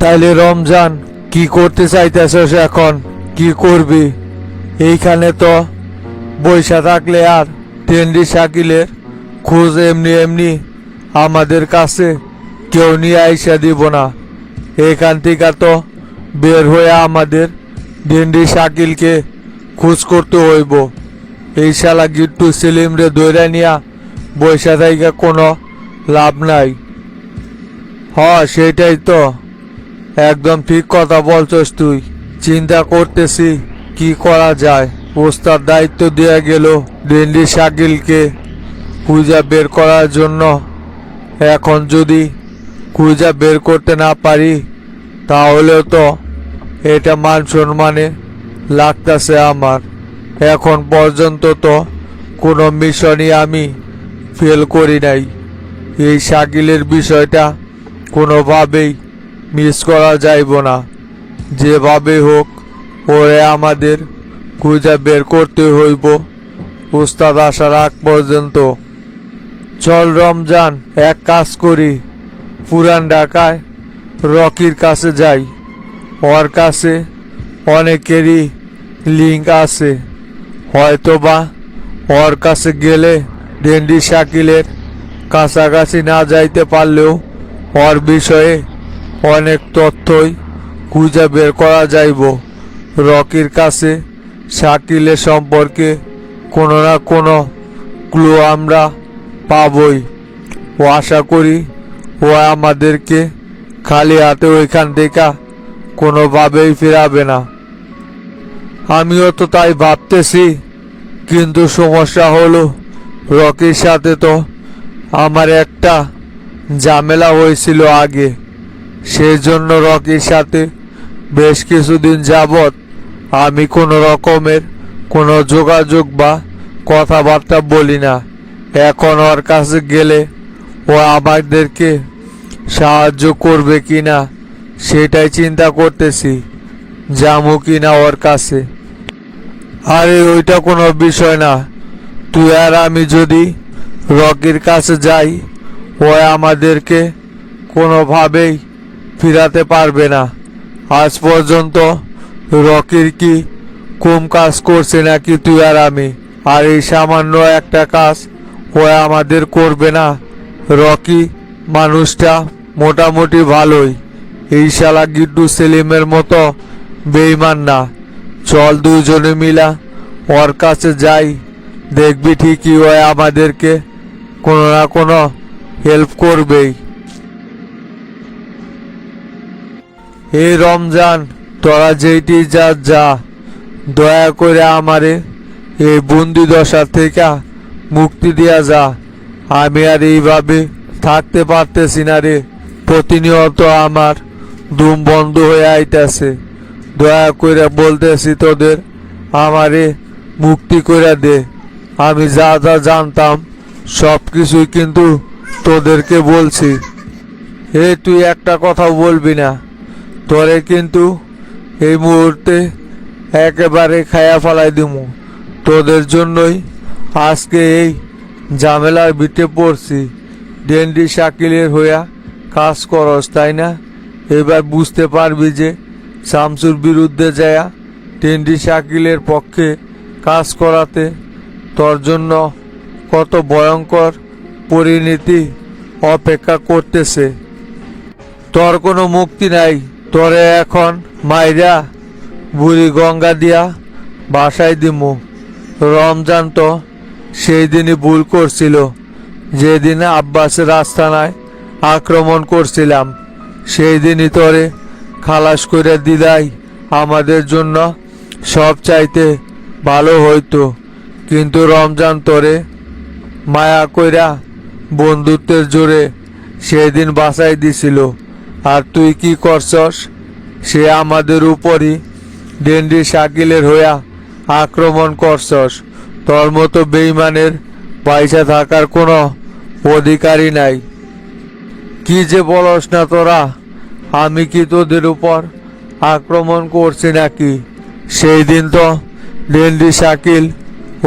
তাইলে রমজান কি করতে চাইতেছস এখন? কি করবি? এইখানে তো বৈশা থাকলে আর টেন্ডি শাকিলের খোঁজ এমনি এমনি আমাদের কাছে কেউ নিয়ে আইসা দিব না। এখান থেকে তো বের হয়ে আমাদের ডেন্ডি শাকিলকে খোঁজ করতে হইব। এই শালা গিট্টু সেলিম রে ধরে নিয়া বৈশা থেকে কোনো লাভ নাই। সেটাই তো, একদম ঠিক কথা বলছস তুই। চিন্তা করতেছি কি করা যায়। ওস্তাদ দায়িত্ব দেয়া গেল ডেন্ডি শাকিলকে খুঁজা বের করার জন্য। এখন যদি খুঁজা বের করতে না পারি তাহলেও তো এটা মান সম্মানে লাগতেছে আমার। এখন পর্যন্ত তো কোনো মিশনই আমি ফেল করি নাই। এই শাকিলের বিষয়টা কোনোভাবেই মিস করা যাইব না। যেভাবে হোক ওরে আমাদের খুঁজে বের করতে হইব উস্তাদ আসার আগ পর্যন্ত। চল রমজান, এক কাজ করি, পুরান ঢাকায় রকির কাছে যাই। ওর কাছে অনেকেরই লিঙ্ক আছে। হয়তোবা ওর কাছে গেলে ডেন্ডি শাকিলের কাছাকাছি না যাইতে পারলেও ওর বিষয়ে অনেক তথ্যই খুঁজে বের করা যাইব। রকির কাছে শাকিলের সম্পর্কে কোনো না কোনো ক্লু আমরা পাবই। ও আশা করি ও আমাদেরকে খালি হাতে ওইখান থেকে কোনোভাবেই ফেরাবে না। আমিও তো তাই ভাবতেছি, কিন্তু সমস্যা হলো রকির সাথে তো আমার একটা ঝামেলা হয়েছিল আগে। সেই জন্য রকির সাথে বেশ কিছুদিন যাবৎ আমি কোনো রকমের কোনো যোগাযোগ বা কথাবার্তা বলি না। এখন ওর কাছে গেলে ও আমাদেরকে সাহায্য করবে কিনা সেটাই চিন্তা করতেছি, যাবো কিনা ওর কাছে। আরে ওইটা কোনো বিষয় না। তুই আর আমি যদি রকির কাছে যাই, ও আমাদেরকে কোনোভাবেই ফিরাতে পারবে না। আজ পর্যন্ত রকির কি কম কাজ করছে নাকি তুই আর আমি? আর এই সামান্য একটা কাজ ও আমাদের করবে না? রকি মানুষটা মোটামুটি ভালোই, এই শালা গিড্ডু সেলিমের মতো বেইমান না। চল দুজনে মিলা ওর কাছে যাই, দেখবি ঠিকই ও আমাদেরকে কোনো না কোনো হেল্প করবেই। এই রমজান, তোরা যেইটি যা, দয়া করে আমারে এই বন্দি দশা থেকে মুক্তি দিয়া যা। আমি আর এইভাবে থাকতে পারতেছি না রে। প্রতিনিয়ত আমার ধুম বন্ধ হয়ে আইতাছে। দয়া করে বলতেছি তোদের, আমারে মুক্তি করে দে। আমি যা যা জানতাম সব কিছুই কিন্তু তোদেরকে বলছি। তুই একটা কথাও বলবি না। তোরে কিন্তু এই মুহূর্তে একেবারে খায়া ফেলাই দিমু। তোদের জন্যই আজকে এই ঝামেলার ভিতরে পড়ছি। ডেন্ডি শাকিলের হইয়া কাজ করস, তাই না? এবার বুঝতে পারবি যে শামসুর বিরুদ্ধে যায়া ডেন্ডি শাকিলের পক্ষে কাজ করাতে তোর জন্য কত ভয়ঙ্কর পরিণতি অপেক্ষা করতেছে। তোর কোনো মুক্তি নাই। তোরে এখন মাইরা বুড়ি গঙ্গা দিয়া বাসায় দিমু। রমজান তো সেই দিনই ভুল করছিল, যেদিন আব্বাসের আস্তানায় আক্রমণ করছিলাম। সেই দিনই তোরে খালাস করে দিলাই আমাদের জন্য সব চাইতে ভালো হইতো। কিন্তু রমজান তোরে মায়া কইরা বন্ধুত্বের জোরে সেদিন বাঁচাই দিছিল। আর তুই কি করছস? সে আমাদের উপরই ডেন্ডি শাকিলের হইয়া আক্রমণ করছস। তোর মতো বেইমানের পয়সা থাকার কোনো অধিকারই নাই। কি যে বলস না তোরা? আমি কি তোদের উপর আক্রমণ করছি নাকি? সেই দিন তো ডেন্ডি শাকিল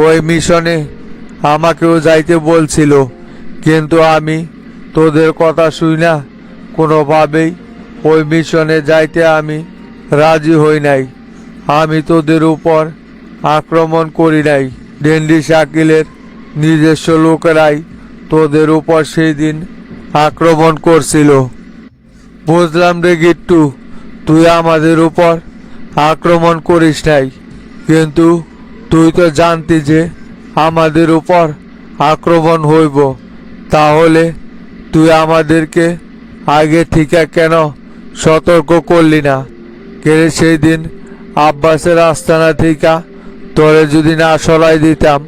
ওই মিশনে আমাকেও যাইতে বলছিল, কিন্তু আমি তোদের কথা শুই না কোনোভাবেই ওই মিশনে যাইতে আমি রাজি হই নাই। আমি তোদের উপর আক্রমণ করি নাই। ডেন্ডি শাকিলের নিজস্ব লোকেরাই তোদের উপর সেই দিন আক্রমণ করছিল। বুঝলাম রে গিট্টু, তুই আমাদের উপর আক্রমণ করিস নাই, কিন্তু তুই তো জানতি যে আমাদের উপর আক্রমণ হইব। তাহলে তুই আমাদেরকে আগে থেকে কেন সতর্ক করলি না? কে সেই দিন আব্বাসের আস্তানা থেকে তোরে যদি না সরাই দিতাম,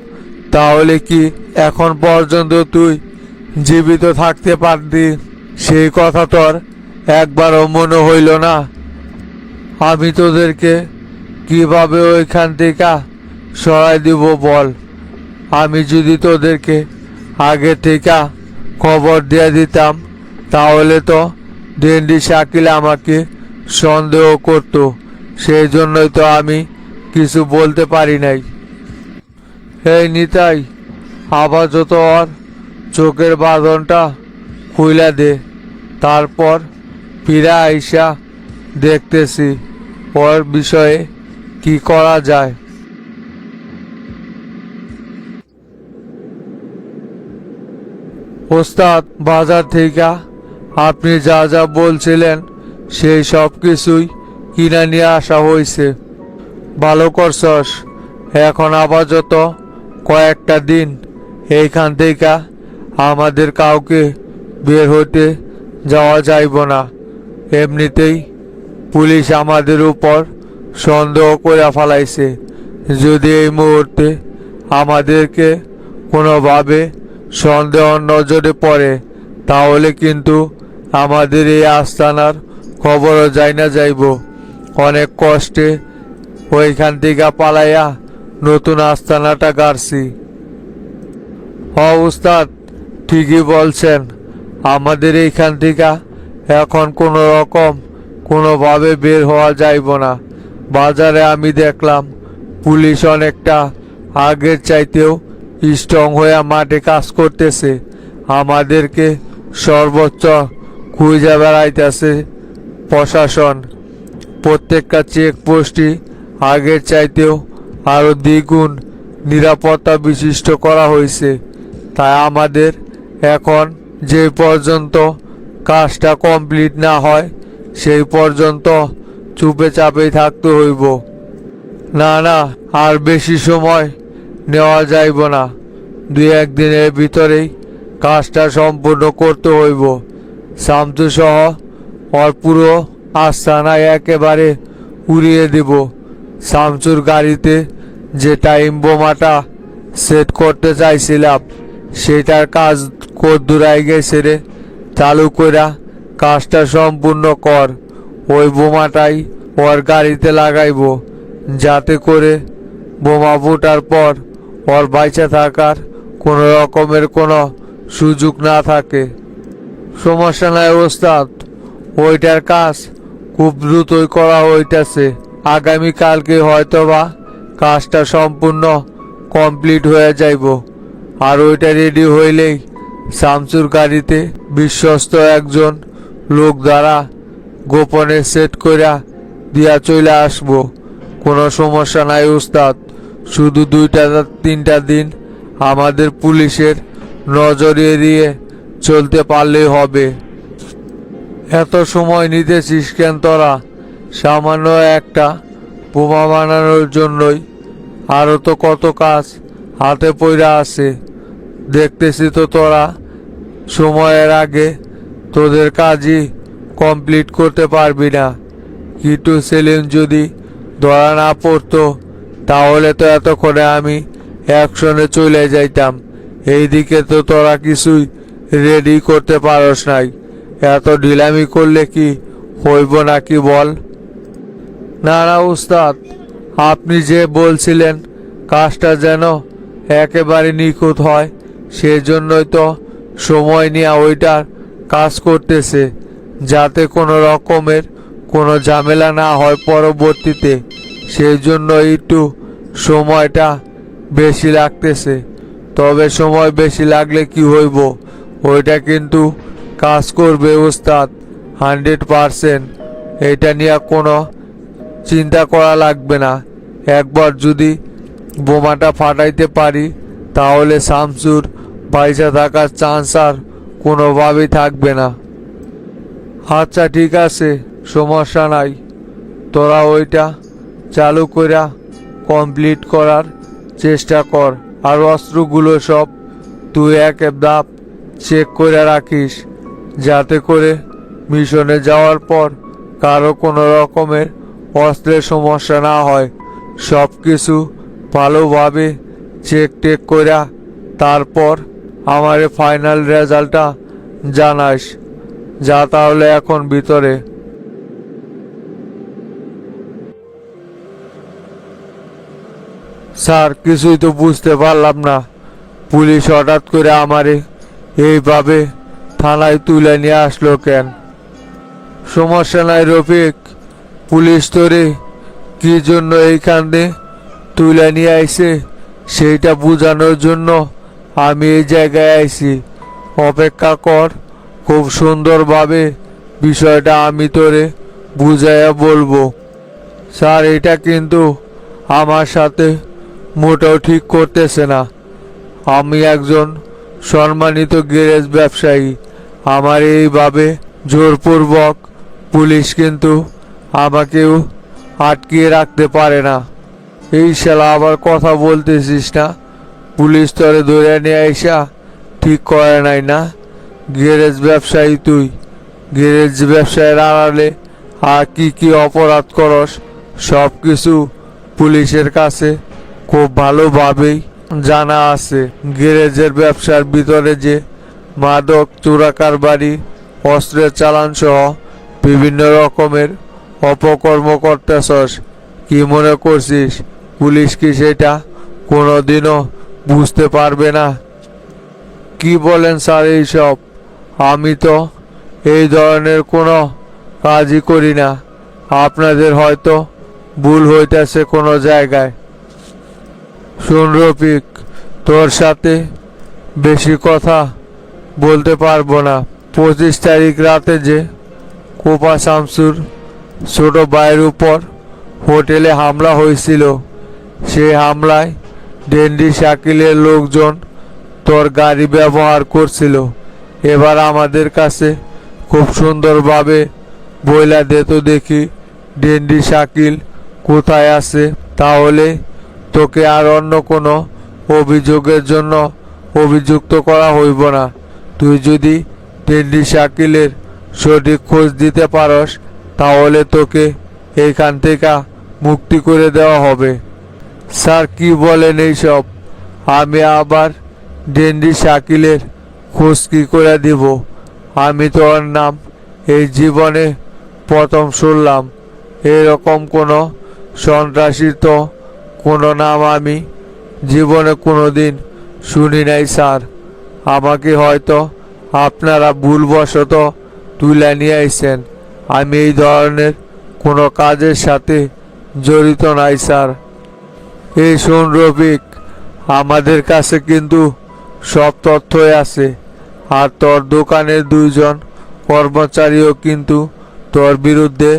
তাহলে কি এখন পর্যন্ত তুই জীবিত থাকতে পারতি? সেই কথা তোর একবারও মনে হইল না? আমি তোদেরকে কিভাবে ওইখান থেকে সরাই দিব বল? আমি যদি তোদেরকে আগে থেকে খবর দিয়ে দিতাম, তাহলে তো ডেন্ডি শাকিল আমাকে সন্দেহ করত। সেই জন্যই তো আমি কিছু বলতে পারি নাই। এই নিতাই, আপাতত ওর চোখের বাঁধনটা খুইলা দে, তারপর ফিরে আইসা দেখতেছি ওর বিষয়ে কি করা যায়। ওস্তাদ, বাজার থেকে আপনি যা যা বলছিলেন সেই সব কিছুই কিনে নিয়ে আসা হয়েছে। ভালো করছস। এখন আপাতত কয়েকটা দিন এইখান থেকে আমাদের কাউকে বের হতে যাওয়া যাইব না। এমনিতেই পুলিশ আমাদের উপর সন্দেহ করে ফেলাইছে। যদি এই মুহূর্তে আমাদেরকে কোনোভাবে সন্দেহ নজরে পড়ে, তাহলে কিন্তু আমাদের এই আস্তানার খবরও যাই না যাইব। অনেক কষ্টে ওইখান থেকে পালাইয়া নতুন আস্তানাটা গাড়ছি। উস্তাদ, ঠিকই বলছেন। আমাদের এইখান থেকে এখন কোনো রকম কোনোভাবে বের হওয়া যাইব না। বাজারে আমি দেখলাম পুলিশ অনেকটা আগের চাইতেও স্ট্রং হয়ে মাঠে কাজ করতেছে। আমাদেরকে সর্বোচ্চ খুঁজে বেড়াইতেছে প্রশাসন। প্রত্যেকটা চেকপোস্টই আগের চাইতেও আরও দ্বিগুণ নিরাপত্তা বিশিষ্ট করা হয়েছে। তাই আমাদের এখন যে পর্যন্ত কাজটা কমপ্লিট না হয়, সেই পর্যন্ত চুপে চাপেই থাকতে হইব। না না, আর বেশি সময় নেওয়া যাইব না। 2-1 দিনের ভিতরেই কাজটা সম্পূর্ণ করতে হইব। শামসু সহ ওর পুরো আস্তানায় একেবারে উড়িয়ে দিব। শামসুর গাড়িতে যে টাইম বোমাটা সেট করতে চাইছিলাম, সেটার কাজ কদ্দুরাই গেছে রে। চালু কইরা কাজটা সম্পূর্ণ কর। ওই বোমাটাই ওর গাড়িতে লাগাইব, যাতে করে বোমা ফুটার পর ওর বাইচা থাকার কোনো রকমের কোনো সুযোগ না থাকে। সমস্যা নাই ওস্তাদ, ওইটার কাজ খুব দ্রুতই করা হইতেছে। আগামীকালকে হয়তোবা কাজটা সম্পূর্ণ কমপ্লিট হয়ে যাইব। আর ওইটা রেডি হইলেই শামসুর গাড়িতে বিশ্বস্ত একজন লোক দ্বারা গোপনে সেট কইরা দিয়া চলে আসবো। কোনো সমস্যা নাই ওস্তাদ। শুধু 2-3টা দিন আমাদের পুলিশের নজর এড়িয়ে চলতে পারলেই হবে। এত সময় নিতেছিস কেন তোরা? সামান্য একটা বোমা বানানোর জন্যই আরও তো কত কাজ হাতে পড়া আছে। দেখতেছি তো তোরা সময়ের আগে তোদের কাজই কমপ্লিট করতে পারবি না। কিটু সেলিম যদি ধরা না পড়তো, তাহলে তো এতক্ষণে আমি অ্যাকশনে চলে যাইতাম। এইদিকে তো তোরা কিছুই রেডি করতে পারস নাই। এত ঢিলামি করলে কি হইব নাকি বল? না না উস্তাদ, আপনি যে বলছিলেন কাজটা যেন একেবারে নিখুঁত হয়, সেজন্যই তো সময় নিয়ে ওইটার কাজ করতেছে, যাতে কোনো রকমের কোনো ঝামেলা না হয় পরবর্তীতে। সেই জন্য একটু সময়টা বেশি লাগতেছে। তবে সময় বেশি লাগলে কি হইব, ওইটা কিন্তু কাজ করবে ওস্তাদ। 100%। এটা নিয়ে কোনো চিন্তা করা লাগবে না। একবার যদি বোমাটা ফাটাইতে পারি তাহলে শামসুর বাইচা থাকার চান্স আর কোনোভাবেই থাকবে না। আচ্ছা ঠিক আছে, সমস্যা নাই। তোরা ওইটা চালু কইরা কমপ্লিট করার চেষ্টা কর। আর অস্ত্রগুলো সব তুই এক ধাপ চেক করে রাখিস, যাতে করে মিশনে যাওয়ার পর কারো কোনো রকমের অস্ত্রের সমস্যা না হয়। সব কিছু ভালোভাবে চেক টেক কইরা তারপর আমারে ফাইনাল রেজাল্টটা জানাস। যা তাহলে এখন ভিতরে। স্যার, কিছুই তো বুঝতে পারলাম না, পুলিশ হঠাৎ করে আমারে এইভাবে থানায় তুলে নিয়ে আসলো কেন? সমস্যা নাই রফিক, পুলিশ তোরে কি জন্য এইখানে তুলে নিয়ে আইছে সেইটা বোঝানোর জন্য আমি এই জায়গায় আইছি। অপেক্ষা কর, খুব সুন্দরভাবে বিষয়টা আমি তোরে বুঝাইয়া বলবো। স্যার, এটা কিন্তু আমার সাথে মোটেও ঠিক করতেছে না। আমি একজন সম্মানিত গ্যারেজ ব্যবসায়ী, আমার এইভাবে জোরপূর্বক পুলিশ কিন্তু আমাকেও আটকিয়ে রাখতে পারে না। এই শালা আবার কথা বলতেছিস না? পুলিশ তোরে ধরে নিয়ে আইসা ঠিক করে নাই না? গ্যারেজ ব্যবসায়ী তুই, গ্যারেজ ব্যবসায়ের আড়ালে আর কি কি অপরাধ করস সব কিছু পুলিশের কাছে খুব ভালোভাবেই জানা আছে। গ্যারেজের ব্যবসার ভিতরে যে মাদক চোরাকারবারি, অস্ত্রের চালান সহ বিভিন্ন রকমের অপকর্ম করতেছস, কি মনে করছিস পুলিশ কি সেটা কোনোদিনও বুঝতে পারবে না? কি বলেন স্যার এইসব? আমি তো এই ধরনের কোনো কাজই করি না। আপনাদের হয়তো ভুল হইতেছে কোনো জায়গায়। শোন রফিক, তোর সাথে বেশি কথা বলতে পারবো না। 25 তারিখ রাতে যে কোপা শামসুর ছোট ভাইয়ের উপর হোটেলে হামলা হয়েছিল, সেই হামলায় ডেন্ডি শাকিলের লোকজন তোর গাড়ি ব্যবহার করছিল। এবার আমাদের কাছে খুব সুন্দরভাবে বইলা দে তো দেখি ডেন্ডি শাকিল কোথায় আছে, তাহলে তোকে আর অন্য কোনো অভিযোগের জন্য অভিযুক্ত করা হইব না। তুই যদি ডেন্ডি শাকিলের সঠিক খোঁজ দিতে পারস তাহলে তোকে এইখান থেকে মুক্তি করে দেওয়া হবে। স্যার, কি বলেন এইসব? আমি আবার ডেন্ডি শাকিলের খোঁজ কি করে দিব? আমি তো ওর নাম এই জীবনে প্রথম শুনলাম। এরকম কোনো সন্ত্রাসীর তো কোনো নাম আমি জীবনে কোনোদিন শুনি নাই স্যার। আমাকে হয়তো আপনারা ভুলবশত তুলে নিয়ে আইছেন। আমি এই ধরনের কোনো কাজের সাথে জড়িত নাই স্যার। এই শোন রফিক, আমাদের কাছে কিন্তু সব তথ্যই আছে। আর তোর দোকানের 2 জন কর্মচারীও কিন্তু তোর বিরুদ্ধে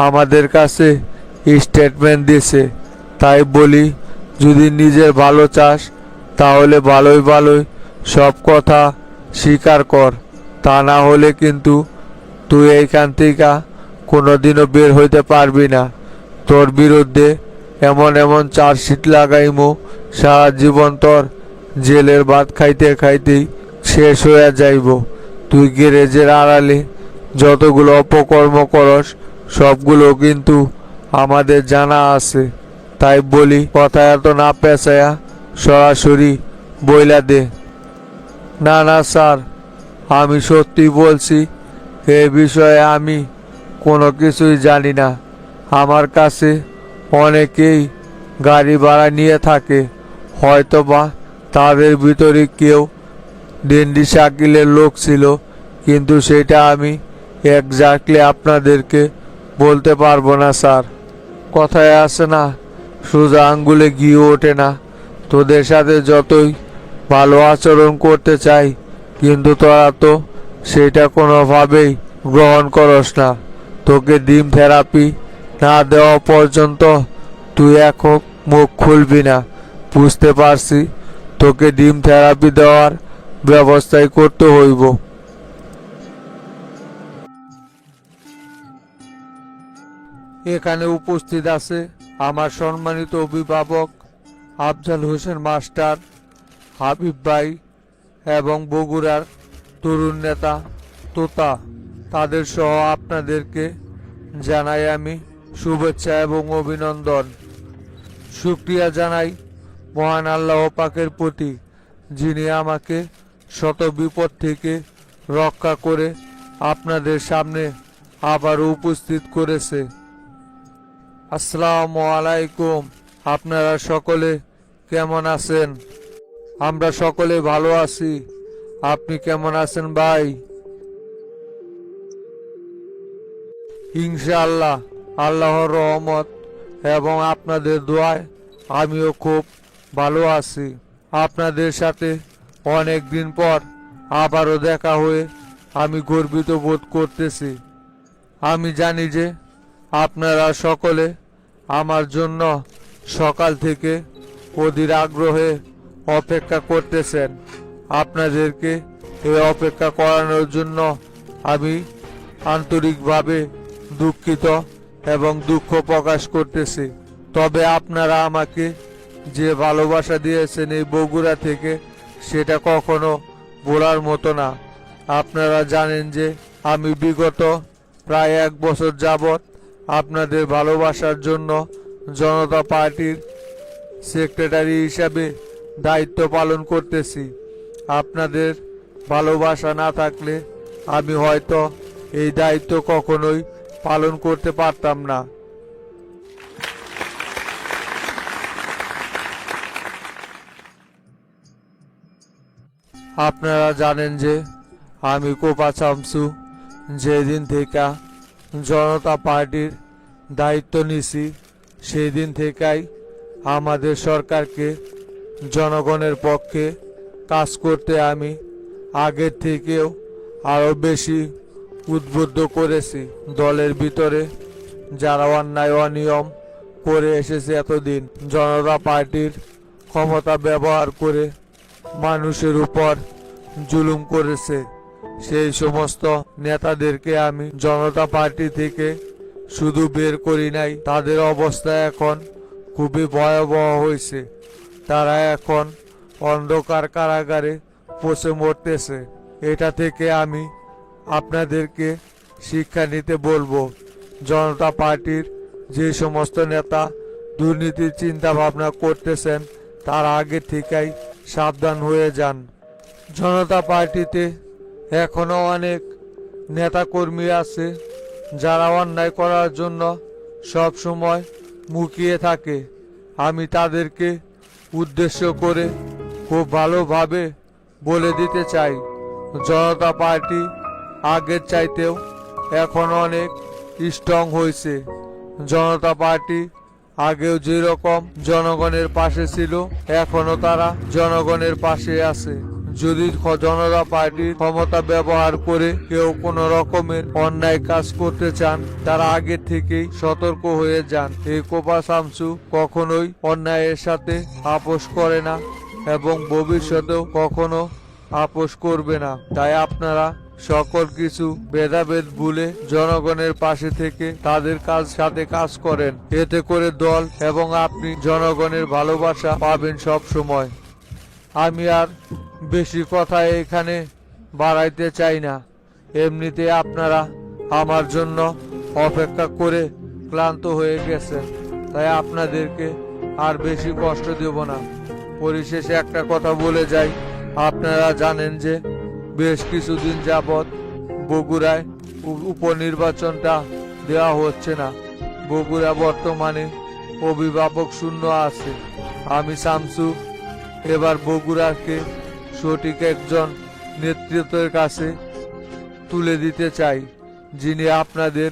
আমাদের কাছে স্টেটমেন্ট দিয়েছে। তাই বলি, যদি নিজের ভালো চাস তাহলে ভালোই ভালোই সব কথা স্বীকার কর। তা না হলে কিন্তু তুই এইখান থেকে কোনোদিনও বের হইতে পারবি না। তোর বিরুদ্ধে এমন এমন চার্জশিট লাগাইমু, সারা জীবন তোর জেলের ভাত খাইতে খাইতেই শেষ হয়ে যাইব। তুই গ্যারেজের আড়ালে যতগুলো অপকর্ম করস সবগুলো কিন্তু আমাদের জানা আছে। তাই বলি, কথা এত না পেঁচায়া সরাসরি বইলা দে। না না স্যার, আমি সত্যি বলছি, এ বিষয়ে আমি কোনো কিছুই জানি না। আমার কাছে অনেকেই গাড়ি ভাড়া নিয়ে থাকে, হয়তোবা তাদের ভিতরে কেউ ডেন্ডি শাকিলের লোক ছিল, কিন্তু সেটা আমি এক্স্যাক্টলি আপনাদেরকে বলতে পারবো না স্যার। কথায় আছে না, সোজা আঙ্গুলে ঘি ওঠে না। তোদের সাথে যতই ভালো আচরণ করতে চাই, কিন্তু তোরা তো সেটা কোনোভাবেই গ্রহণ করস না। তোকে ডিম থেরাপি না দেওয়া পর্যন্ত তুই এখন মুখ খুলবি না। বুঝতে পারছি, তোকে ডিম থেরাপি দেওয়ার ব্যবস্থাই করতে হইব। এখানে উপস্থিত আছে আমার সম্মানিত অভিভাবক আফজাল হোসেন মাস্টার, হাবিব ভাই এবং বগুড়ার তরুণ নেতা তোতা। তাদের সহ আপনাদেরকে জানাই আমি শুভেচ্ছা এবং অভিনন্দন। শুকরিয়া জানাই মহান আল্লাহ পাকের প্রতি, যিনি আমাকে শত বিপদ থেকে রক্ষা করে আপনাদের সামনে আবারও উপস্থিত করেছে। আসসালামু আলাইকুম। আপনারা সকলে কেমন আছেন? আমরা সকলে ভালো আছি। আপনি কেমন আছেন ভাই? ইনশাআল্লাহ আল্লাহর রহমত এবং আপনাদের দোয়ায় আমিও খুব ভালো আছি। আপনাদের সাথে অনেক দিন পর আবারও দেখা হয়ে আমি গর্বিত বোধ করতেছি। আমি জানি যে আপনারা সকলে আমার জন্য সকাল থেকে অধীর আগ্রহে অপেক্ষা করতেছেন। আপনাদেরকে এই অপেক্ষা করানোর জন্য আমি আন্তরিকভাবে দুঃখিত এবং দুঃখ প্রকাশ করতেছি। তবে আপনারা আমাকে যে ভালোবাসা দিয়েছেন এই বগুড়া থেকে, সেটা কখনো বলার মতো না। আপনারা জানেন যে আমি বিগত প্রায় 1 বছর যাবৎ আপনাদের ভালোবাসার জন্য জনতা পার্টির সেক্রেটারি হিসাবে দায়িত্ব পালন করতেছি। আপনাদের ভালোবাসা না থাকলে আমি হয়তো এই দায়িত্ব কখনোই পালন করতে পারতাম না। আপনারা জানেন যে আমি কোপা শামসু যেদিন থেকে জনতা পার্টির দায়িত্ব নিছি, সেই দিন থেকেই আমাদের সরকারকে জনগণের পক্ষে কাজ করতে আমি আগের থেকেও আরও বেশি উদ্বুদ্ধ করেছি। দলের ভিতরে যারা অন্যায় অনিয়ম করে এসেছে এতদিন, জনতা পার্টির ক্ষমতা ব্যবহার করে মানুষের উপর জুলুম করেছে, সেই সমস্ত নেতাদেরকে আমি জনতা পার্টি থেকে শুধু বের করি নাই, তাদের অবস্থা এখন খুবই ভয়াবহ হয়েছে। তারা এখন অন্ধকার কারাগারে পচে মরতেছে। এটা থেকে আমি আপনাদেরকে শিক্ষা নিতে বলবো। জনতা পার্টির যে সমস্ত নেতা দুর্নীতির চিন্তা ভাবনা করতেছেন, তার আগে থেকেই সাবধান হয়ে যান। জনতা পার্টিতে এখনো অনেক নেতাকর্মী আছে যারা অন্যায় করার জন্য সব সময় মুখিয়ে থাকে। আমি তাদেরকে উদ্দেশ্য করে খুব ভালোভাবে বলে দিতে চাই, জনতা পার্টি আগের চাইতেও এখন অনেক স্ট্রং হয়েছে। জনতা পার্টি আগেও যেরকম জনগণের পাশে ছিল, এখনো তারা জনগণের পাশে আছে। যদি জনতা পার্টির ক্ষমতা ব্যবহার করে কেউ কোনো রকমের অন্যায় কাজ করতে চান, তারা আগে থেকেই সতর্ক হয়ে যান। এই কোপা শামসু কখনোই অন্যায়ের সাথে আপোষ করে না এবং ভবিষ্যতেও কখনো আপোষ করবে না। তাই আপনারা সকল কিছু ভেদাভেদ ভুলে জনগণের পাশে থেকে তাদের সাথে কাজ করেন। এতে করে দল এবং আপনি জনগণের ভালোবাসা পাবেন সব সময়। আমি আর বেশি কথা এখানে বাড়াইতে চাই না। এমনিতে আপনারা আমার জন্য অপেক্ষা করে ক্লান্ত হয়ে গেছেন, তাই আপনাদেরকে আর বেশি কষ্ট দেব না। পরিশেষে একটা কথা বলে যাই, আপনারা জানেন যে বেশ কিছুদিন যাবৎ বগুড়ায় উপনির্বাচনটা দেওয়া হচ্ছে না। বগুড়া বর্তমানে অভিভাবক শূন্য আছে। আমি শামসু এবার বগুড়াকে সঠিক একজন নেতৃত্বের কাছে তুলে দিতে চাই, যিনি আপনাদের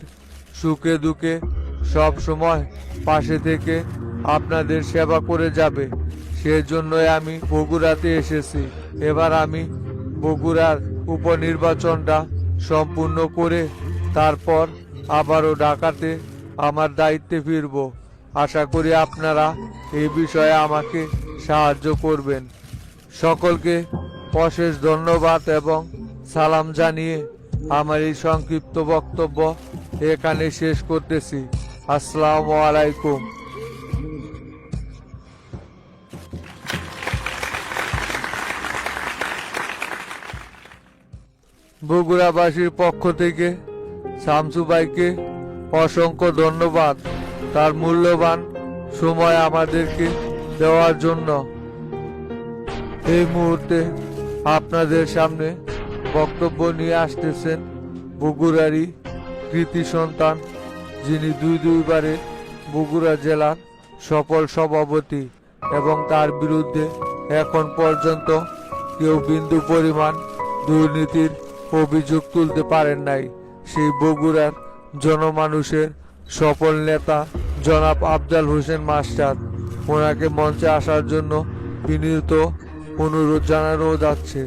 সুখে দুঃখে সব সময় পাশে থেকে আপনাদের সেবা করে যাবে। সেজন্যই আমি বগুড়াতে এসেছি। এবার আমি বগুড়ার উপনির্বাচনটা সম্পূর্ণ করে তারপর আবারও ঢাকাতে আমার দায়িত্বে ফিরব। আশা করি আপনারা এই বিষয়ে আমাকে সাহায্য করবেন। সকলকে অশেষ ধন্যবাদ এবং সালাম জানিয়ে আমার এই সংক্ষিপ্ত বক্তব্য এখানে শেষ করতেছি। আসসালামু আলাইকুম। বগুড়াবাসীর পক্ষ থেকে শামসু ভাইকে অসংখ্য ধন্যবাদ তার মূল্যবান সময় আমাদেরকে দেওয়ার জন্য। এই মুহূর্তে আপনাদের সামনে বক্তব্য নিয়ে আসতেছেন বগুড়ারই কৃতি সন্তান, যিনি দুইবারে বগুড়া জেলার সফল সভাপতি এবং তার বিরুদ্ধে এখন পর্যন্ত কেউ বিন্দু পরিমাণ দুর্নীতির অভিযোগ তুলতে পারেন নাই। সেই বগুড়ার জনমানুষের সফল নেতা জনাব আফজাল হোসেন মাস্টার, ওনাকে মঞ্চে আসার জন্য বিনীত অনুরোধ জানানো যাচ্ছে।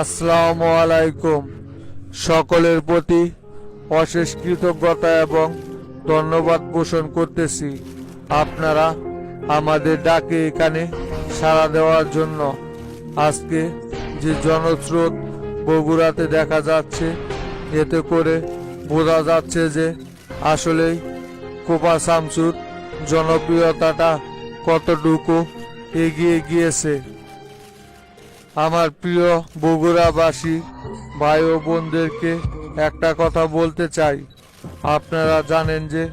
আসসালামু আলাইকুম। সকলের প্রতি অশেষ কৃতজ্ঞতা এবং ধন্যবাদ পোষণ করতেছি আপনারা আমাদের ডাকে এখানে সাড়া দেওয়ার জন্য। আজকে যে জনস্রোত বগুড়াতে দেখা যাচ্ছে, এতে করে বোঝা যাচ্ছে যে আসলেই কোপা শামসুর জনপ্রিয়তাটা কতটুকু এগিয়ে গিয়েছে। আমার প্রিয় বগুড়াবাসী ভাই ও বোনদেরকে একটা কথা বলতে চাই। আপনারা জানেন যে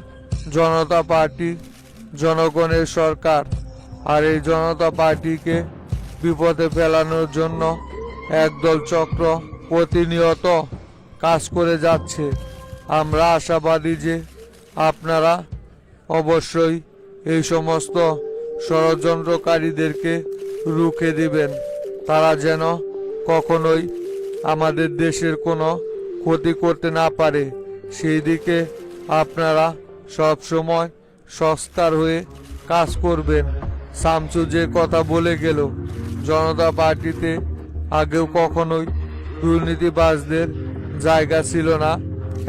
জনতা পার্টি জনগণের সরকার, আর এই জনতা পার্টিকে বিপদে ফেলানোর জন্য একদল চক্র প্রতিনিয়ত কাজ করে যাচ্ছে। আমরা আশাবাদী যে আপনারা অবশ্যই এই সমস্ত ষড়যন্ত্রকারীদেরকে রুখে দিবেন, তারা যেন কখনোই আমাদের দেশের কোনো ক্ষতি করতে না পারে। সেই দিকে আপনারা সব সময় সংস্কার হয়ে কাজ করবেন। শামসু যে কথা বলে গেল, জনতা পার্টিতে আগেও কখনোই দুর্নীতিবাজদের জায়গা ছিল না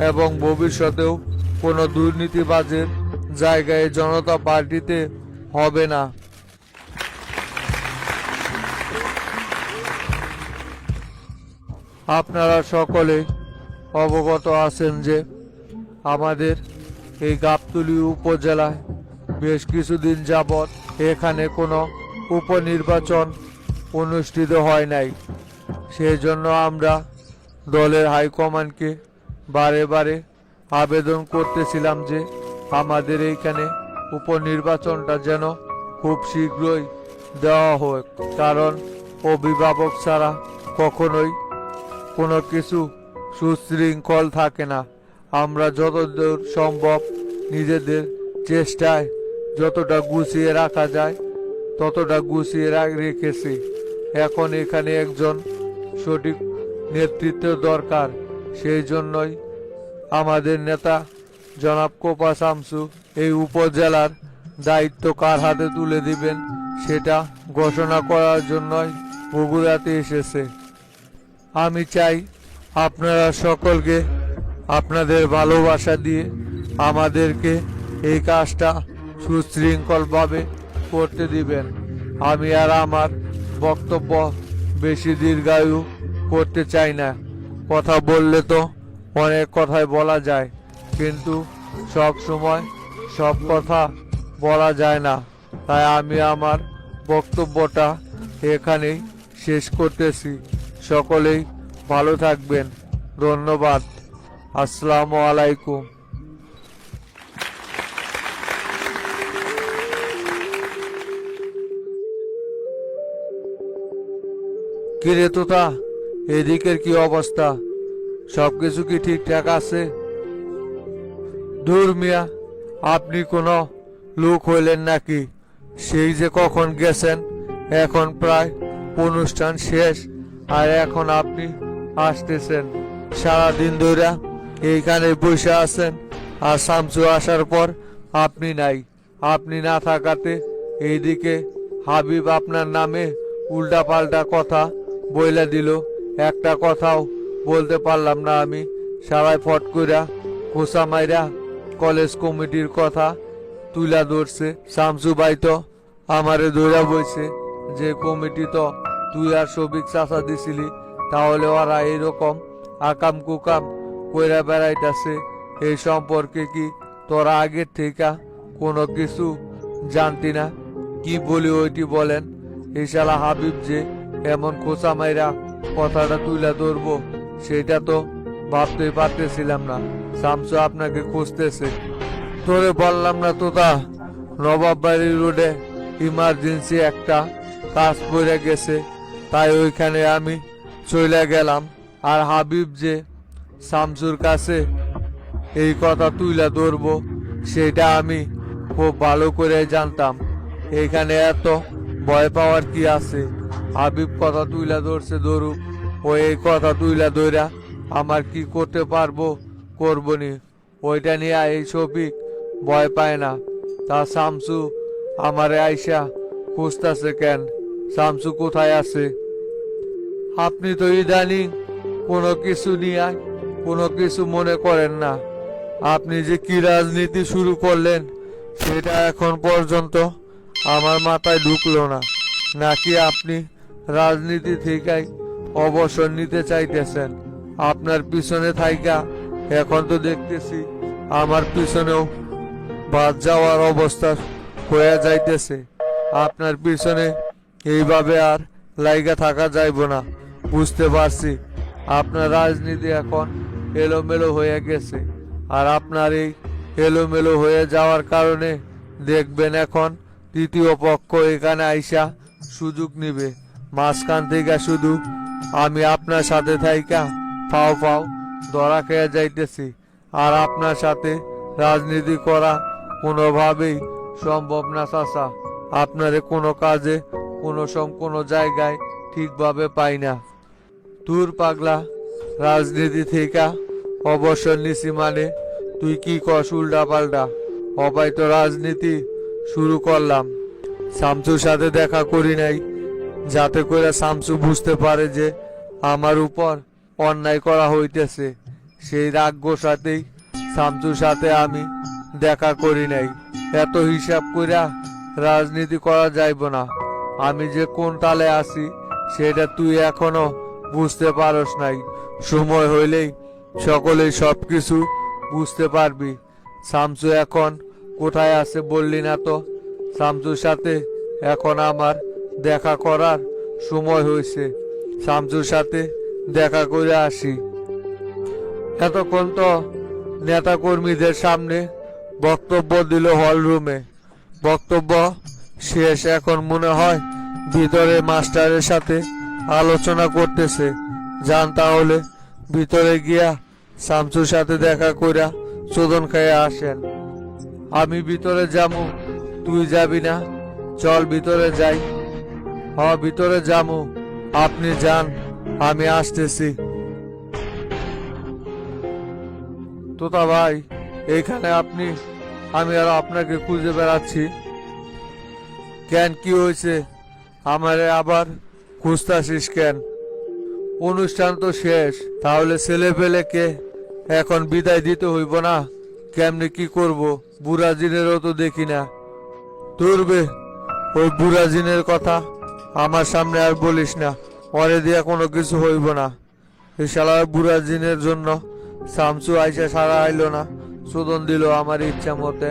এবং ভবিষ্যতেও কোনো দুর্নীতিবাজের জায়গায় জনতা পার্টিতে হবে না। আপনারা সকলে অবগত আছেন যে আমাদের এই গাবতলী উপজেলায় বেশ কিছুদিন যাবৎ এখানে কোনো উপনির্বাচন অনুষ্ঠিত হয় নাই। সেই জন্য আমরা দলের হাইকমান্ডকে বারে বারে আবেদন করতেছিলাম যে আমাদের এইখানে উপনির্বাচনটা যেন খুব শীঘ্রই দেওয়া হোক, কারণ অভিভাবক ছাড়া কখনোই কোনো কিছু সুশৃঙ্খল থাকে না। আমরা যতদূর সম্ভব নিজেদের চেষ্টায় যতটা গুছিয়ে রাখা যায় ততটা গুছিয়ে রেখেছি। এখন এখানে একজন সঠিক নেতৃত্ব দরকার। সেই জন্যই আমাদের নেতা জনাব কোপা শামসু এই উপজেলার দায়িত্ব কার হাতে তুলে দিবেন সেটা ঘোষণা করার জন্যই বগুড়াতে এসেছে। আমি চাই আপনারা সকলকে আপনাদের ভালোবাসা দিয়ে আমাদেরকে এই কাজটা সুশৃঙ্খলভাবে করতে দিবেন। আমি আর আমার বক্তব্য বেশি দীর্ঘায়ু করতে চাই না। কথা বললে তো অনেক কথাই বলা যায়, কিন্তু সব সময় সব কথা বলা যায় না। তাই আমি আমার বক্তব্যটা এখানেই শেষ করতেছি। সকলেই ভালো থাকবেন। ধন্যবাদ। আসসালামু আলাইকুম। কিরে তোতা, এদিকের কি অবস্থা? সবকিছু কি ঠিকঠাক আছে? দূর মিয়া, আপনি কোনো লোক হইলেন নাকি? সেই যে কখন গেছেন, এখন প্রায় অনুষ্ঠান শেষ, আর এখন আপনি আসতেছেন। সারাদিন ধরে এইখানে বসে আছেন, আর শামসু আসার পর আপনি নাই। আপনি না থাকাতে এইদিকে হাবিব আপনার নামে উল্টা পাল্টা কথা বইলা দিল। একটা কথাও বলতে পারলাম না আমি। সবাই ফট কইরা খোসা মাইরা কলেজ কমিটির কথা তুলা ধরছে। শামসু ভাই তো আমারে ধইরা বইছে যে কমিটি তো তুই আর সবিক চাচা দিছিলি, তাহলে ওরা এইরকম আকাম কুকাম কইরা বেড়াইতাছে। এই সম্পর্কে কি তোরা আগের থেকে কোনো কিছু জানতি না? কি বলি ওইটি বলেন। এই শালা হাবিব যে এমন খোঁচা মাইরা কথাটা তুলে ধরবো সেটা তো ভাবতেই পারতেছিলাম না। শামসু আপনাকে খুঁজতেছে। তোরে বললাম না তোতা, নবাব বাড়ি রোডে ইমার্জেন্সি একটা কাজ পড়ে গেছে, তাই ওইখানে আমি চলে গেলাম। আর হাবিব যে শামসুর কাছে এই কথা তুলে ধরবো সেটা আমি খুব ভালো করে জানতাম। এখানে এত ভয় পাওয়ার কি আছে? হাবিব কথা তুলে ধরছে ধরুক, ও এই কথা তুলে ধরা আমার কি করতে পারবো করবনি, ওইটা নিয়ে এই শফিক ভয় পায় না। তা শামসু আমারে আইসা খুঁজতেছে কেন? শামসু কোথায় আছে? আপনি তো ইদানিং কোনো কিছু নিয়ে কোনো কিছু মনে করেন না। আপনি যে কি রাজনীতি শুরু করলেন সেটা এখন পর্যন্ত আমার মাথায় ঢুকলো না। নাকি আপনি রাজনীতি থেকেই অবসর নিতে চাইতেছেন? আপনার পিছনে থাইকা এখন তো দেখতেছি আমার পিছনেও বাদ যাওয়ার অবস্থা হয়ে যাইতেছে। আপনার পিছনে এইভাবে আর লাইগা থাকা যাইব না। বুঝতে পারছি আপনার রাজনীতি এখন এলোমেলো হয়ে গেছে। আর আপনার এই এলোমেলো হয়ে যাওয়ার কারণে দেখবেন এখন তৃতীয় পক্ষ এখানে আইসা সুযোগ নিবে। মাঝখান থেকে শুধু আমি আপনার সাথে থাইকা পাও পাও ধরা খেয়ে যাইতেছি। আর আপনার সাথে রাজনীতি করা কোনোভাবেই সম্ভব না চাচা। আপনারে কোনো কাজে কোনো জায়গায় ঠিকভাবে পাই না। তোর পাগলা, রাজনীতি থেকে অবসর নিছি মানে তুই কি কস উল্টা পাল্টা? অবাই তো রাজনীতি শুরু করলাম। শামসুর সাথে দেখা করি নাই যাতে করে শামসু বুঝতে পারে যে আমার উপর অন্যায় করা হইতেছে। সেই রাগ গোসাতেই শামসুর সাথে আমি দেখা করি নাই। এত হিসাব কইরা রাজনীতি করা যাইব না। আমি যে কোন তালে আছি সেটা তুই এখনো বুঝতে পারস নাই। সময় হইলেই সকলেই সবকিছু বুঝতে পারবি। শামসু এখন কোথায় আছে বললি না তো? শামসুর সাথে এখন আমার দেখা করার সময় হয়েছে। শামসুর সাথে দেখা করে আসি। এতক্ষণ তো নেতা কর্মীদের সামনে বক্তব্য দিল হল রুমে। বক্তব্য শেষ। এখন মনে হয় ভিতরে মাস্টারের সাথে আলোচনা করতেছে। যান তাহলে ভিতরে গিয়া শামসুর সাথে দেখা কইরা চোদন খাইয়া আসেন। আমি ভিতরে যামু, তুই যাবি না? চল ভিতরে যাই। ভিতরে যামু, আপনি যান, আমি আসতেছি। তোতা ভাই, এইখানে আপনি? আমি আর আপনাকে খুঁজে বেড়াচ্ছি। কেন, কি হয়েছে? আমারে আবার খুঁজতাছিস কেন? অনুষ্ঠান তো শেষ, তাহলে ছেলে পেলেকে এখন বিদায় দিতে হইব না? কেমনে কি করব? বুড়া জিনেরও তো দেখি না। ধরবে ওই বুড়া জিনের কথা আমার সামনে আর বলিস না। ওরে দিয়া কোনো কিছু হইব না। এই শালা বুড়া জিনের জন্য শামসু আইসা সারা আইলো না, শোধন দিল আমার ইচ্ছা মতে।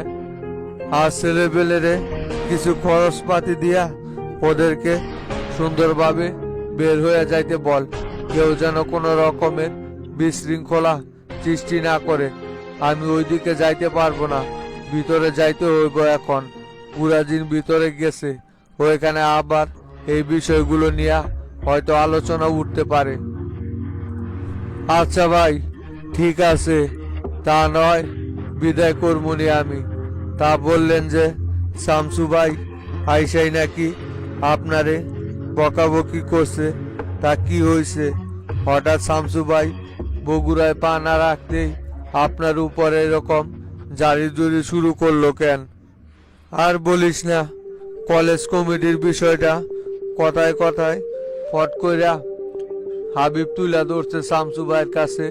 আর ছেলে পেলেরে কিছু খরচপাতি দিয়া ওদেরকে সুন্দরভাবে বের হয়ে যাইতে বল। কেউ যেন কোনো রকমের বিশৃঙ্খলা সৃষ্টি না করে। আমি ওইদিকে যাইতে পারবো না, ভিতরে যাইতে হইব এখন। পুরাজিন ভিতরে গেছে, ওইখানে আবার এই বিষয়গুলো নিয়ে হয়তো আলোচনা উঠতে পারে। আচ্ছা ভাই, ঠিক আছে, তা নয় বিদায় করবনি আমি। তা বললেন যে শামসু ভাই আইসাই নাকি আপনারে বকাবকি করছে, তা কি হয়েছে? হঠাৎ শামসু ভাই বগুড়ায় পা না রাখতেই আপনার উপরে এরকম জারি জুরি শুরু করলো কেন? আর বলিস না, কলেজ কমিটির বিষয়টা কথায় কথায় ফট কইরা হাবিব তুইলা ধরছে শামসু ভাইয়ের কাছে।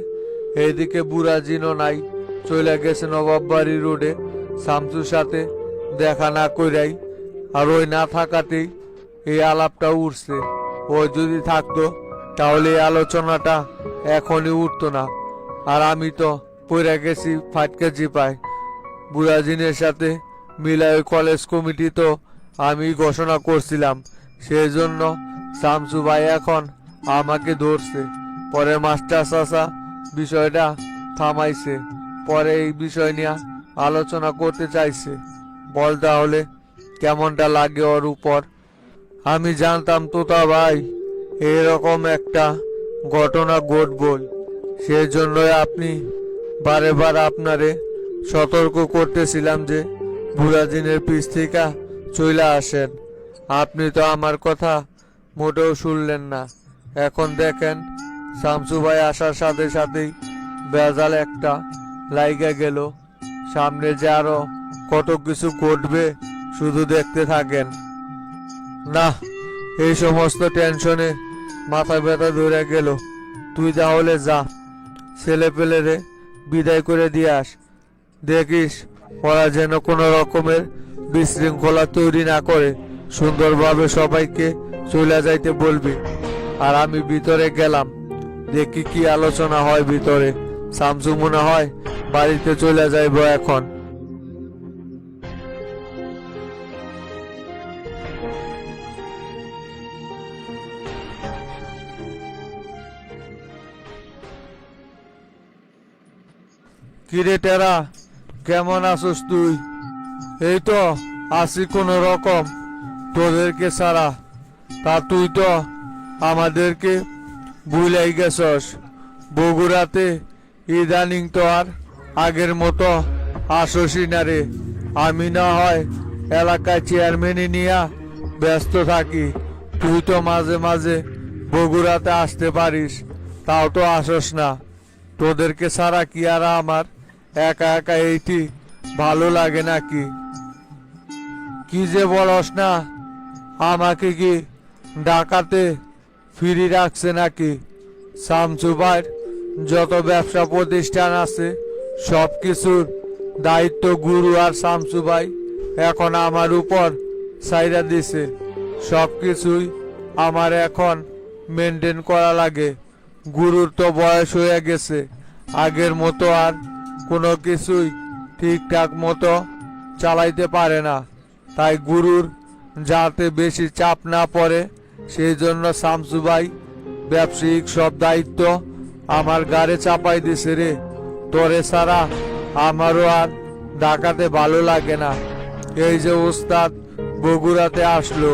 এইদিকে বুড়া জিনও নাই, চলে গেছে নবাববাড়ি রোডে শামসুর সাথে দেখা না কইরাই। আর ওই না থাকাতেই এই আলাপটা উঠছে। ওই যদি থাকতো তাহলে এই আলোচনাটা এখনই উঠতো না। আর আমি তো পড়ে গেছি ফাটকে জিপায়। বুড়া জিনের সাথে মিলায় ওই কলেজ কমিটি তো আমি ঘোষণা করছিলাম, সেই জন্য শামসু ভাই এখন আমাকে ধরছে। পরে মাস্টার চাচা বিষয়টা থামাইছে, পরে এই বিষয় নিয়ে আলোচনা করতে চাইছে। বল তাহলে কেমনটা লাগে ওর উপর। আমি জানতাম তোতা ভাই এরকম একটা ঘটনা ঘটবই, সেই জন্যই আপনি বারে বার আপনারে সতর্ক করতেছিলাম যে বুড়াজিনের পিছ থেকে চলে আসেন। আপনি তো আমার কথা মোটেও শুনলেন না। এখন দেখেন শামসু ভাই আসার সাথে সাথেই বেজাল একটা লাইগা গেল। সামনে যে আরো কত কিছু ঘটবে শুধু দেখতে থাকেন। না, এই সমস্ত টেনশনে মাথা ব্যথা ধরে গেল। তুই তাহলে যা, ছেলে পেলেরে বিদায় করে দিয়ে আস। দেখিস ওরা যেন কোনো রকমের বিশৃঙ্খলা তৈরি না করে, সুন্দরভাবে সবাইকে চলে যাইতে বলবি। আর আমি ভিতরে গেলাম, দেখি কি আলোচনা হয় ভিতরে। শামসু মনে হয় বাড়িতে চলে যাইব এখন। কিরে টেরা, কেমন আছিস তুই? এই তো আছি কোনো রকম, তোদেরকে ছাড়া। তা তুই তো আমাদেরকে ভুলাই গেছস। বগুড়াতে ইদানিং তো আর আগের মতো আসসই না রে। আমি না হয় এলাকায় চেয়ারম্যানই নিয়ে ব্যস্ত থাকি, তুই তো মাঝে মাঝে বগুড়াতে আসতে পারিস, তাও তো আসস না। তোদেরকে ছাড়া কি আর আমার একা একা এইটি ভালো লাগে নাকি? কি যে বলস না, আমাকে কি ঢাকাতে ফিরি রাখছে নাকি? শামসু ভাইয়ের যত ব্যবসা প্রতিষ্ঠান আছে সব কিছুর দায়িত্ব গুরু আর শামসু ভাই এখন আমার উপর ছাইরা দিছে। সব কিছুই আমার এখন মেনটেন করা লাগে। গুরুর তো বয়স হয়ে গেছে, আগের মতো আর কোনো কিছুই ঠিকঠাক মতো চালাইতে পারে না। তাই গুরুর যাতে বেশি চাপ না পড়ে, সেই জন্য শামসু ভাই ব্যবসায়িক সব দায়িত্ব আমার গাড়ে চাপাই দিছে রে। তোরে ছাড়া আমারও আর ঢাকাতে ভালো লাগে না। এই যে ওস্তাদ বগুড়াতে আসলো,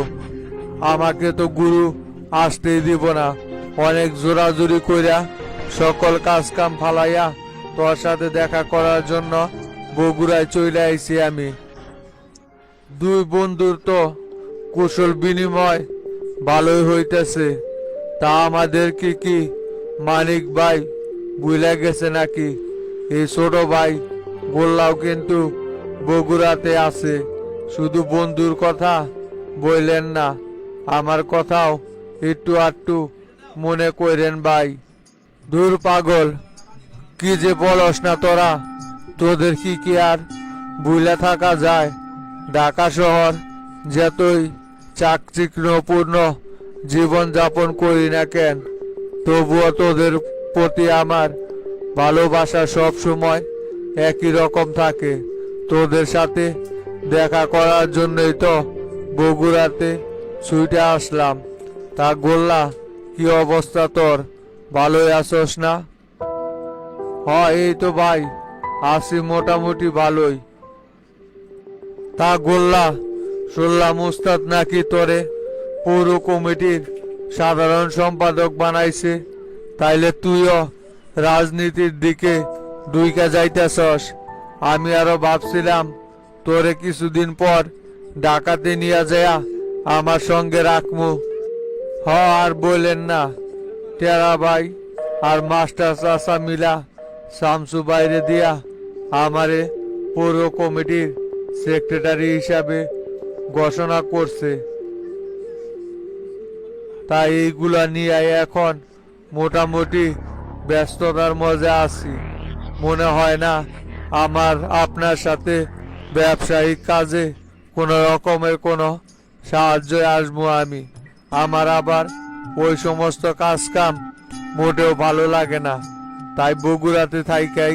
আমাকে তো গুরু আসতেই দিব না। অনেক জোরাজুরি কইরা সকল কাজ কাম ফালাইয়া তোর সাথে দেখা করার জন্য বগুড়ায় চলে আইছি আমি। দুই বন্ধুর তো কুশল বিনিময় ভালোই হইতেছে। তা আমাদের কি মানিক ভাই বুঝলে গেছে নাকি? এই ছোট ভাই গোল্লাও কিন্তু বগুড়াতে আছে। শুধু বন্ধুর কথা বললেন না, আমার কথাও একটু আটটু মনে করেন ভাই। দূর পাগল, কি যে বলস না তোরা। তোদের কি আর ভুলে থাকা যায়? ঢাকা শহর যতই চাকচিক্যপূর্ণ জীবন যাপন করি না কেন, তবুও তোদের প্রতি আমার ভালোবাসা সব সময় একই রকম থাকে। তোদের সাথে দেখা করার জন্যই তো বগুড়াতে ছুটে আসলাম। তা গোল্লা, কি অবস্থা তোর? ভালোই আছোস না? এই তো ভাই আছি মোটামুটি ভালোই। তা গোল্লা, শুনলাম উস্তাদ নাকি তোরে পৌর কমিটির সাধারণ সম্পাদক বানাইছে। তাইলে তুইও রাজনীতির দিকে ঢুইকা যাইতেছস। আমি আরো ভাবছিলাম তোরে কিছুদিন পর ঢাকাতে নিয়ে যায়া আমার সঙ্গে রাখমু। আর বললেন না, টেরা ভাই আর মাস্টার চাচা মিলা শামসু বাইরে দিয়া আমারে পৌর কমিটির সেক্রেটারি হিসাবে ঘোষণা করছে। তাই এইগুলা নিয়ে এখন মোটামুটি ব্যস্ততার মধ্যে আছি। মনে হয় না আমার আপনার সাথে ব্যবসায়িক কাজে কোনো রকমের কোনো সাহায্যে আসবো আমি। আমার আবার ওই সমস্ত কাজ কাম মোটেও ভালো লাগে না। তাই বগুড়াতে থাইকাই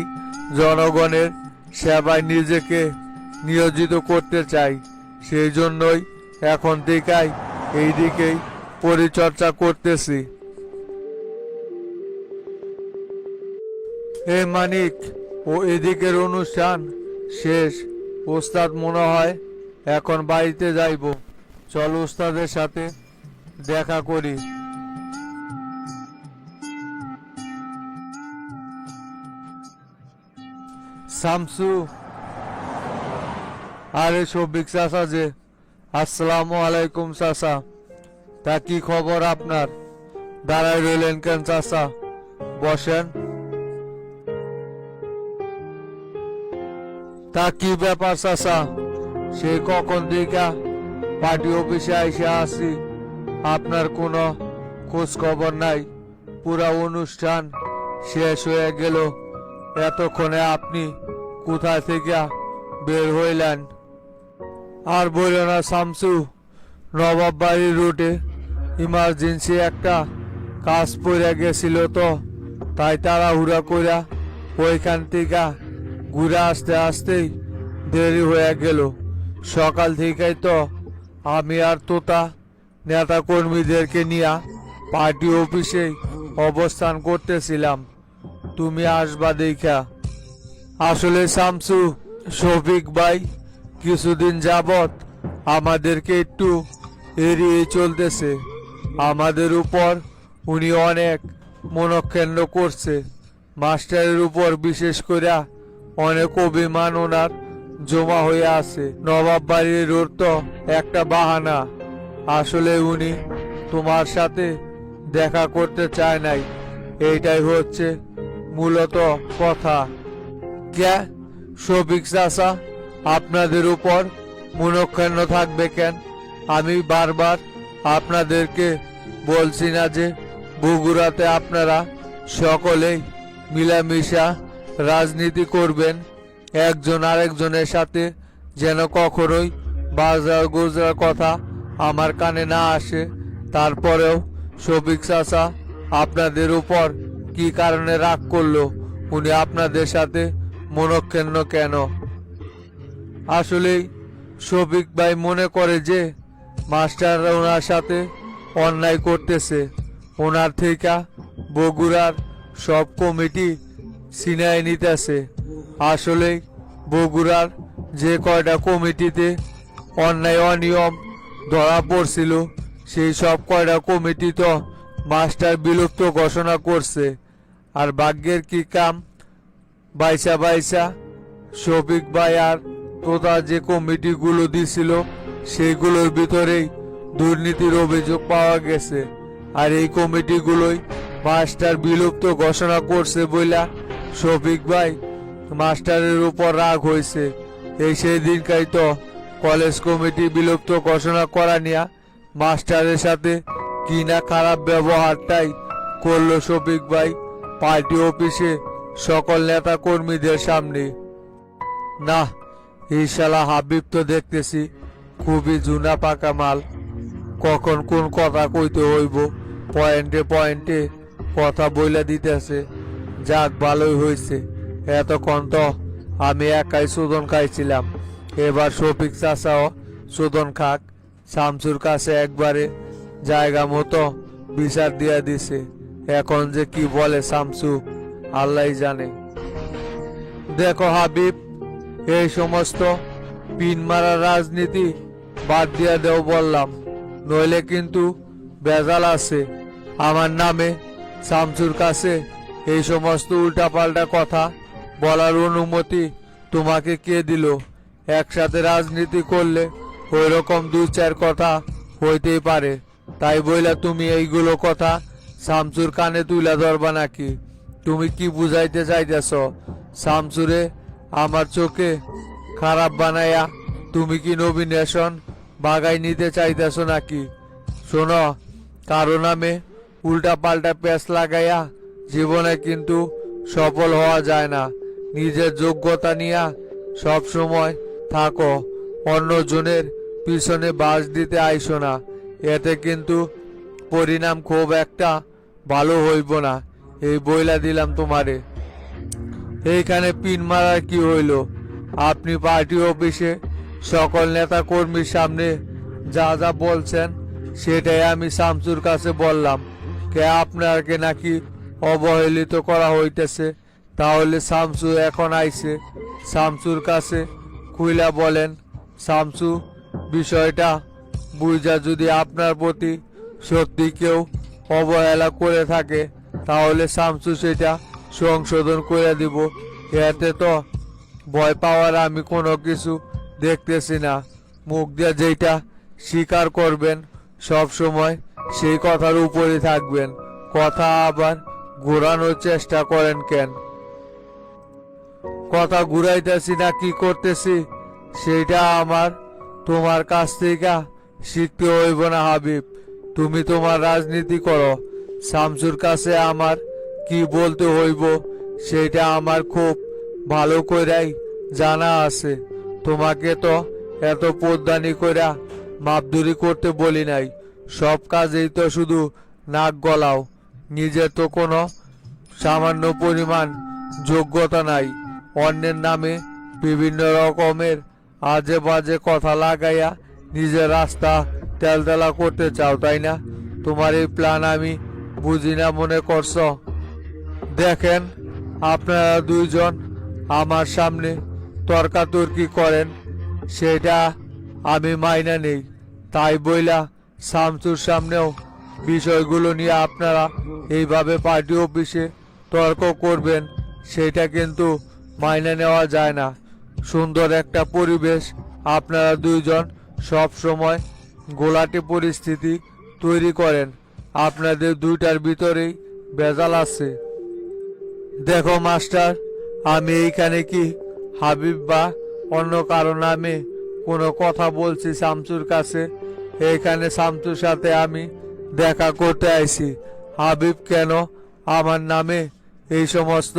জনগণের সেবায় নিজেকে নিয়োজিত করতে চাই। সেই জন্যই এখন থেকেই এই দিকেই পরিচর্যা করতেছি। এ মানিক, ও এদিকের অনুষ্ঠান শেষ। ওস্তাদ মনে হয় এখন বাড়িতে যাইব। চল ওস্তাদের সাথে দেখা করি। শামসু, আরে শফিক চাচা যে। আসসালামু আলাইকুম চাচা। তা কি খবর আপনার? দাঁড়ায় রইলেন কেন চাচা? বসেন। তা কি ব্যাপার চাচা? সেই কখন দিকা পার্টি অফিসে আইসে আসি, আপনার কোনো খোঁজ খবর নাই। পুরা অনুষ্ঠান শেষ হয়ে গেল, এতক্ষণে আপনি কোথায় থেকে বের হইলেন? আর বলল না শামসু, নবাব বাড়ির রুটে ইমার্জেন্সি একটা কাজ পড়ে গেছিল, তো তাই তাড়াহুড়া কইরা ওইখান থেকে ঘুরে আসতে আসতেই দেরি হয়ে গেল। সকাল থেকেই তো আমি আর তোতা নেতা কর্মীদেরকে নিয়ে পার্টি অফিসে অবস্থান করতেছিলাম, তুমি আসবা দেখা। আসলে শামসু, শফিক ভাই কিছুদিন যাবৎ আমাদেরকে একটু এড়িয়ে চলতেছে। আমাদের উপর উনি অনেক মনক্ষুণ্ণ করছে। মাস্টারের উপর বিশেষ করে অনেক অভিমান ওনার জমা হয়ে আছে। নবাব বাড়ির রোড তো একটা বাহানা। আসলে উনি তোমার সাথে দেখা করতে চায় নাই, এইটাই হচ্ছে মূলত কথা। কে শফিক চাচা আপনাদের উপর মনক্ষুণ্ণ থাকবে কেন? আমি বারবার আপনাদেরকে বলছি না যে বগুড়াতে আপনারা সকলেই মিলামিশা রাজনীতি করবেন, একজন আরেকজনের সাথে যেন কখনোই বাজার গোজার কথা আমার কানে না আসে। তারপরেও শফিক চাচা আপনাদের উপর কি কারণে রাগ করলো? উনি আপনাদের সাথে মনক্ষুণ্ণ কেন? আসলেই শফিক ভাই মনে করে যে মাস্টাররা ওনার সাথে অন্যায় করতেছে। ওনার থেকে বগুড়ার সব কমিটি ছিনায় নিতেছে। আসলেই বগুড়ার যে কয়টা কমিটিতে অন্যায় অনিয়ম ধরা পড়ছিল, সেই সব কয়টা কমিটি তো মাস্টার বিলুপ্ত ঘোষণা করছে। আর ভাগ্যের কি কাম, বাইসা বাইসা শফিক ভাই আর তোতা যে কমিটিগুলো দিছিল সেইগুলোর ভিতরেই দুর্নীতির অভিযোগ পাওয়া গেছে। আর এই কমিটিগুলোই মাস্টার বিলুপ্ত ঘোষণা করছে বইলা শফিক ভাই মাস্টারের উপর রাগ হয়েছে। এই সেই দিনকাই তো কলেজ কমিটি বিলুপ্ত ঘোষণা করা নিয়া মাস্টারের সাথে কি না খারাপ ব্যবহারটাই করলো শফিক ভাই পার্টি অফিসে সকল নেতা কর্মীদের সামনে। না, এই শালা হাবিব তো দেখতেছি খুবই জুনা পাকা মাল। কখন কোন কথা কইতে হইব পয়েন্টে পয়েন্টে কথা বইলা দিতেছে। যাক, ভালোই হয়েছে, এতক্ষণ তো আমি একাই শোধন খাইছিলাম, এবার শফিক চাচাও শোধন খাক। শামসুর কাছে একবারে জায়গা মতো বিচার দিয়া দিছে। এখন যে কি বলে শামসু আল্লাহ জানে। দেখো হাবিব, এই সমস্ত পিন মারা রাজনীতি বাদ দিয়া দেও বললাম, নইলে কিন্তু বেজাল আছে। আমার নামে শামসুর কাছে এই সমস্ত উল্টাপাল্টা কথা বলার অনুমতি তোমাকে কে দিল? একসাথে রাজনীতি করলে ওই রকম দু চার কথা হইতেই পারে, তাই বইলা তুমি এইগুলো কথা শামসুর কানে তুলে ধরবা নাকি? তুমি কি বুঝাইতে চাইতেছ? শামসুরে আমার চোখে খারাপ বানাইয়া তুমি কি নমিনেশন বাগাই নিতে চাইতেছ নাকি? শোনো, কারো নামে উল্টা পাল্টা পেঁচ লাগাইয়া জীবনে কিন্তু সফল হওয়া যায় না। নিজের যোগ্যতা নিয়ে সব সময় থাকো, অন্যজনের পিছনে বাস দিতে আইসো না। এতে কিন্তু পরিণাম খুব একটা ভালো হইব না, এই বইলা দিলাম তোমারে। এইখানে পিন মারার কি হইল? আপনি পার্টি অফিসে সকল নেতা কর্মীর সামনে যা যা বলছেন সেটাই আমি শামসুর কাছে বললাম। কে আপনাকে নাকি অবহেলিত করা হইতেছে? তাহলে শামসু এখন আইছে, শামসুর কাছে খুইলা বলেন। শামসু, বিষয়টা বুঝা যদি আপনার প্রতি সত্যি কেউ অবহেলা করে থাকে তাহলে শামসু সেটা সংশোধন করে দিব। এতে তো ভয় পাওয়ার আমি কোনো কিছু দেখতেছি না। মুখ দিয়ে যেটা স্বীকার করবেন সব সময় সেই কথার উপরই থাকবেন। কথা আবার ঘোরানোর চেষ্টা করেন কেন? কথা ঘুরাইতেছি না কি করতেছি সেইটা আমার তোমার কাছ থেকে শিখতে হইব না হাবিব। তুমি তোমার রাজনীতি করো। শামসুর কাছে আমার কি বলতে হইব সেটা আমার খুব ভালো কইরাই জানা আছে। তোমাকে তো এত পোদ্দানি কইরা মাপদুরি করতে বলি নাই। সব কাজেই তো শুধু নাক গলাও। নিজের তো কোনো সামান্য পরিমাণ যোগ্যতা নাই, অন্যের নামে বিভিন্ন রকমের আজে বাজে কথা লাগাইয়া নিজের রাস্তা তেলতেলা করতে চাও, তাই না? তোমার এই প্ল্যান আমি বুঝি না মনে করছ? দেখেন, আপনারা দুইজন আমার সামনে তর্কাতর্কি করেন সেটা আমি মাইনা নেই। তাই বইলা শামসুর সামনেও বিষয়গুলো নিয়ে আপনারা এইভাবে পার্টি অফিসে তর্ক করবেন সেটা কিন্তু মাইনে নেওয়া যায় না। সুন্দর একটা পরিবেশ আপনারা দুইজন সব সময় গোলাটে পরিস্থিতি তৈরি করেন। আপনাদের দুইটার ভিতরেই ভেজাল আছে। দেখো মাস্টার, আমি এইখানে কি হাবিব বা অন্য কারো নামে কোনো কথা বলছি শামসুর কাছে? এইখানে শামসুর সাথে আমি দেখা করতে আইছি। হাবিব কেন আমার নামে এই সমস্ত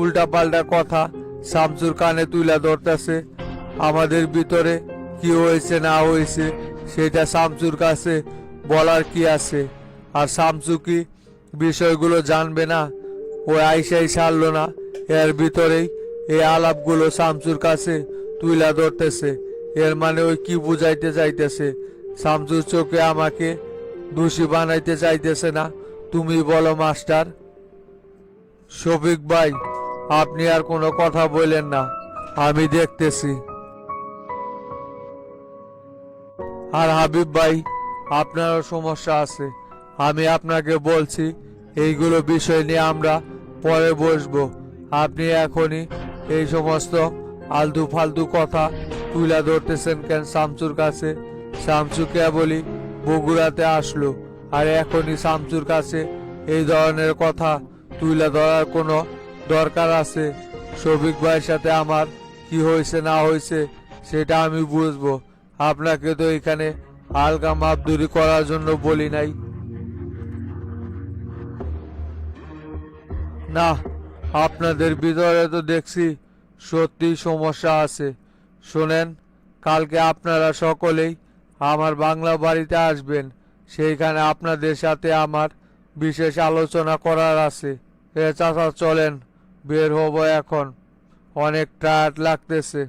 উল্টাপাল্টা কথা শামসুর কানে তুলে ধরতেছে? আমাদের ভিতরে কি হয়েছে না হয়েছে সেটা শামসুর কাছে বলার কি আছে? আর শামসু কি বিষয়গুলো জানবে না? ও আইসাই সারলো না, এর ভিতরেই এই আলাপগুলো শামসুর কাছে তুলে ধরতেছে। এর মানে ওই কি বুঝাইতে চাইতেছে? শামসুর চোখে আমাকে দোষী বানাইতে চাইতেছে না? তুমি বলো মাস্টার। শফিক ভাই, আপনি আর কোনো কথা বললেন না, আমি দেখতেছি। আর হাবিব ভাই, আপনারও সমস্যা আছে। আমি আপনাকে বলছি এইগুলো বিষয় নিয়ে আমরা পরে বসবো। আপনি এখনই এই সমস্ত আলতু ফালতু কথা তুলে ধরতেছেন কেন শামসুর কাছে? শামসু কেবলই বগুড়াতে আসলো, আর এখনই শামসুর কাছে এই ধরনের কথা তুলে ধরার কোনো দরকার আছে? শফিক ভাইয়ের সাথে আমার কি হয়েছে না হয়েছে সেটা আমি বুঝবো। আপনাকে তো এখানে হালকা মাপদুরি করার জন্য বলি নাই। না, আপনাদের ভিতরে তো দেখছি সত্যি সমস্যা আছে। শোনেন, কালকে আপনারা সকলেই আমার বাংলা বাড়িতে আসবেন। সেইখানে আপনাদের সাথে আমার বিশেষ আলোচনা করার আছে। চাচা চলেন, বের হবো এখন, অনেক টায়ার্ড লাগতেছে।